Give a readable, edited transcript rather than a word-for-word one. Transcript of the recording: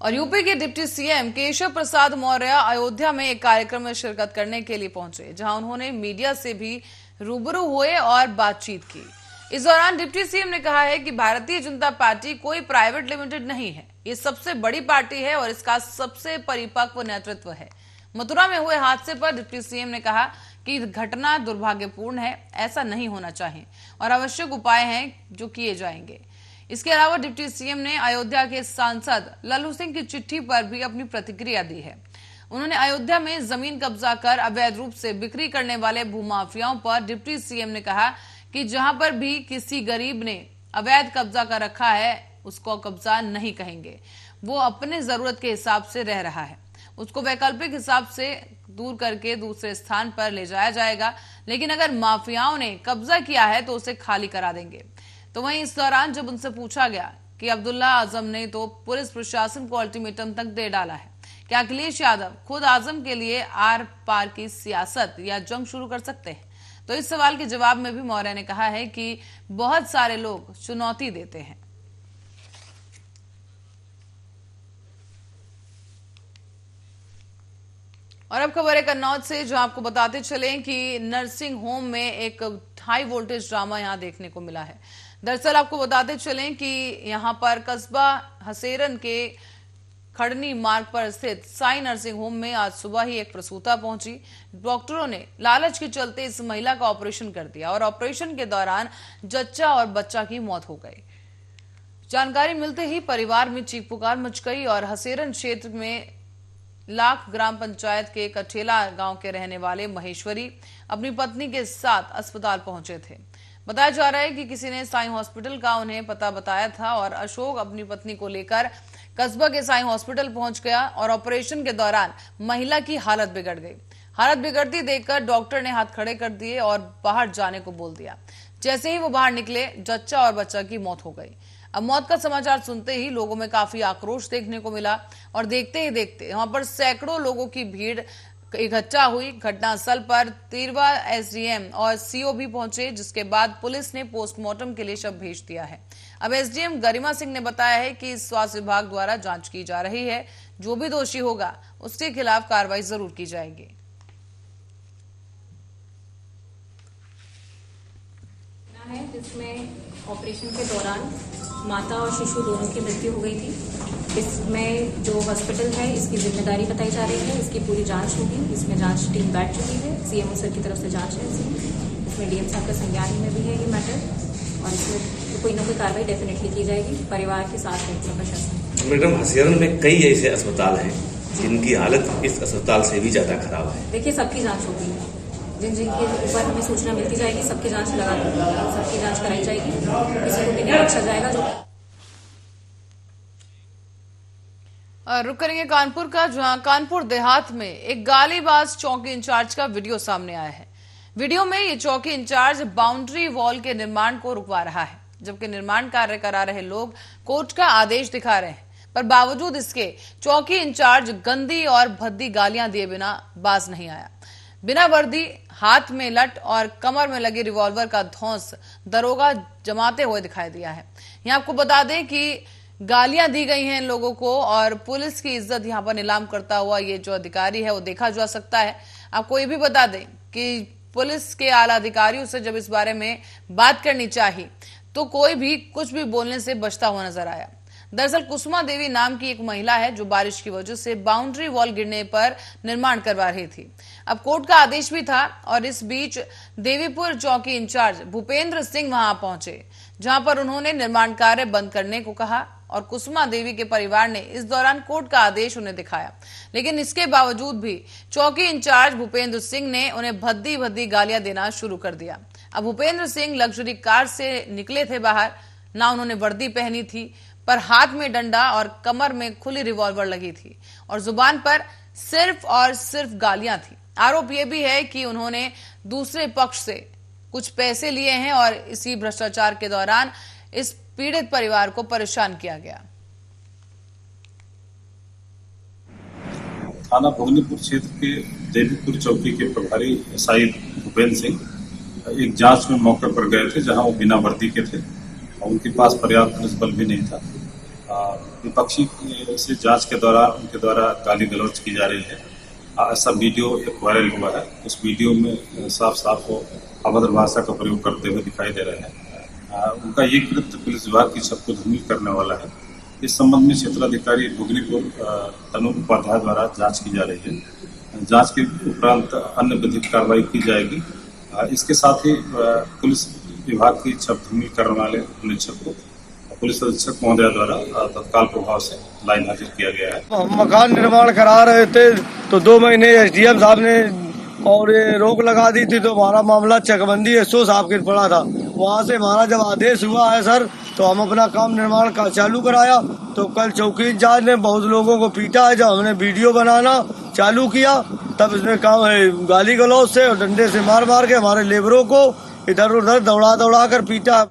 और यूपी के deputy CM Keshav Prasad Maurya Ayodhya में एक कार्यक्रम में शिरकत करने के लिए पहुंचे, जहां उन्होंने मीडिया से भी रूबरू हुए और बातचीत की। इस दौरान डिप्टी सीएम ने कहा है कि भारतीय जनता पार्टी कोई प्राइवेट लिमिटेड नहीं है, ये सबसे बड़ी पार्टी है और इसका सबसे परिपक्व नेतृत्व है। मथुरा में हुए हादसे पर डिप्टी सीएम ने कहा कि घटना दुर्भाग्यपूर्ण है, ऐसा नहीं होना चाहिए और आवश्यक उपाय हैं जो किए जाएंगे। इसके अलावा डिप्टी सीएम ने अयोध्या के सांसद लल्लू सिंह की चिट्ठी पर भी अपनी प्रतिक्रिया दी है। उन्होंने अयोध्या में जमीन कब्जा कर अवैध रूप से बिक्री करने वाले भूमाफियाओं पर डिप्टी सीएम ने कहा कि जहां पर भी किसी गरीब ने अवैध कब्जा कर रखा है उसको कब्जा नहीं कहेंगे। वो अपने जरूरत के हिसाब से रह रहा है, उसको वैकल्पिक हिसाब से दूर करके दूसरे स्थान पर ले जाया जाएगा, लेकिन अगर माफियाओं ने कब्जा किया है तो उसे खाली करा देंगे। तो वहीं इस दौरान जब उनसे पूछा गया कि अब्दुल्ला आजम ने तो पुलिस प्रशासन को अल्टीमेटम तक दे डाला है, क्या अखिलेश यादव खुद आजम के लिए आर पार की सियासत या जंग शुरू कर सकते हैं? तो इस सवाल के जवाब में भी मौर्य ने कहा है कि बहुत सारे लोग चुनौती देते हैं। और अब खबर है कन्नौज से, जहां आपको बताते चलें कि नर्सिंग होम में एक हाई वोल्टेज ड्रामा यहां देखने को मिला है। दरअसल आपको बताते चलें कि यहां पर कस्बा हसेरन के खड़नी मार्ग पर स्थित साई नर्सिंग होम में आज सुबह ही एक प्रसूता पहुंची। डॉक्टरों ने लालच के चलते इस महिला का ऑपरेशन कर दिया और ऑपरेशन के दौरान जच्चा और बच्चा की मौत हो गई। जानकारी मिलते ही परिवार में चीख पुकार मच गई और हसेरन क्षेत्र में लाख ग्राम पंचायत के कठेला गांव के रहने वाले महेश्वरी अपनी पत्नी के साथ अस्पताल पहुंचे थे। बताया जा रहा है कि किसी ने साई हॉस्पिटल का उन्हें पता बताया था और अशोक अपनी पत्नी को लेकर कस्बा के साई हॉस्पिटल पहुंच गया और ऑपरेशन के दौरान महिला की हालत बिगड़ गई। हालत बिगड़ती देखकर डॉक्टर ने हाथ खड़े कर दिए और बाहर जाने को बोल दिया। जैसे ही वो बाहर निकले, जच्चा और बच्चा की मौत हो गई। अब मौत का समाचार सुनते ही लोगों में काफी आक्रोश देखने को मिला और देखते ही देखते वहां पर सैकड़ों लोगों की भीड़ इकट्ठा हुई। घटनास्थल पर तिरवा एसडीएम और सीओ भी पहुंचे, जिसके बाद पुलिस ने पोस्टमार्टम के लिए शव भेज दिया है। अब एसडीएम गरिमा सिंह ने बताया है कि स्वास्थ्य विभाग द्वारा जांच की जा रही है, जो भी दोषी होगा उसके खिलाफ कार्रवाई जरूर की जाएगी। जिसमें ऑपरेशन के दौरान माता और शिशु दोनों की मृत्यु हो गई थी। इसमें जो हॉस्पिटल है इसकी जिम्मेदारी बताई जा रही है, इसकी पूरी जांच होगी। इसमें जांच टीम बैठ चुकी है, सीएमओ सर की तरफ से जांच है। इसमें डीएम साहब का संज्ञान में भी है ये मैटर और इसमें तो कोई ना कोई कार्रवाई डेफिनेटली की जाएगी। परिवार के साथ है प्रशासन। मैडम, हसेरन में कई ऐसे अस्पताल हैं जिनकी हालत इस अस्पताल से भी ज्यादा खराब है। देखिए, सबकी जाँच होगी, जिनके ऊपर हमें सूचना मिलती जाएगी सबकी जांच सबकी जांच कराई जाएगी, किसी को भी नहीं बख्शा जाएगा। जो रुक करेंगे कानपुर का, जहां कानपुर देहात में एक गालीबाज चौकी इंचार्ज का वीडियो सामने आया है। वीडियो में ये चौकी इंचार्ज बाउंड्री वॉल के निर्माण को रुकवा रहा है, जबकि निर्माण कार्य करा रहे लोग कोर्ट का आदेश दिखा रहे हैं, पर बावजूद इसके चौकी इंचार्ज गंदी और भद्दी गालियां दिए बिना बाज नहीं आया। बिना वर्दी, हाथ में लट और कमर में लगे रिवॉल्वर का धौंस दरोगा जमाते हुए दिखाई दिया है। यहाँ आपको बता दें कि गालियां दी गई हैं इन लोगों को और पुलिस की इज्जत यहाँ पर नीलाम करता हुआ ये जो अधिकारी है वो देखा जा सकता है। आपको ये भी बता दें कि पुलिस के आला अधिकारियों से जब इस बारे में बात करनी चाहिए तो कोई भी कुछ भी बोलने से बचता हुआ नजर आया। दरअसल कुसुमा देवी नाम की एक महिला है जो बारिश की वजह से बाउंड्री वॉल गिरने पर निर्माण करवा रही थी। अब कोर्ट का आदेश भी था और इस बीच देवीपुर चौकी इंचार्ज भूपेंद्र सिंह वहां पहुंचे, जहां पर उन्होंने निर्माण कार्य बंद करने को कहा और कुसुमा देवी के परिवार ने इस दौरान कोर्ट का आदेश उन्हें दिखाया, लेकिन इसके बावजूद भी चौकी इंचार्ज भूपेंद्र सिंह ने उन्हें भद्दी भद्दी गालियां देना शुरू कर दिया। अब भूपेंद्र सिंह लग्जरी कार से निकले थे बाहर, ना उन्होंने वर्दी पहनी थी, पर हाथ में डंडा और कमर में खुली रिवॉल्वर लगी थी और जुबान पर सिर्फ और सिर्फ गालियां थी। आरोप यह भी है कि उन्होंने दूसरे पक्ष से कुछ पैसे लिए हैं और इसी भ्रष्टाचार के दौरान इस पीड़ित परिवार को परेशान किया गया। थाना भोगनीपुर क्षेत्र के देवीपुर चौकी के प्रभारी एसआई भूपेंद्र सिंह एक जांच में मौके पर गए थे, जहां वो बिना वर्दी के थे और उनके पास पर्याप्त पुलिस बल भी नहीं था। विपक्षी से जांच के दौरान उनके द्वारा गाली गलौज की जा रही है। ऐसा वीडियो एक वायरल हुआ है। उस वीडियो में साफ साफ वो अभद्र भाषा का प्रयोग करते हुए दिखाई दे रहे हैं। उनका ये कृत्य पुलिस विभाग की छवि को धूमिल करने वाला है। इस संबंध में क्षेत्राधिकारी भुगनीपुर तनुज उपाध्याय द्वारा जांच की जा रही है। जांच के उपरांत अन्य विधिक कार्रवाई की जाएगी। इसके साथ ही पुलिस विभाग की छवि धूमिल करने वाले निरीक्षक को पुलिस अधीक्षक महोदय द्वारा तत्काल प्रभाव से लाइन हाजिर किया गया है। हम मकान निर्माण करा रहे थे तो 2 महीने एसडीएम साहब ने और ये रोक लगा दी थी, तो हमारा मामला चकबंदी एसओ साहब के पड़ा था। वहाँ से हमारा जब आदेश हुआ है सर, तो हम अपना काम निर्माण का चालू कराया। तो कल चौकी इंचार्ज ने बहुत लोगों को पीटा है। जब हमने वीडियो बनाना चालू किया तब इसने काम गाली गलौज से और डंडे से मार मार के हमारे लेबरों को इधर उधर दौड़ा कर पीटा।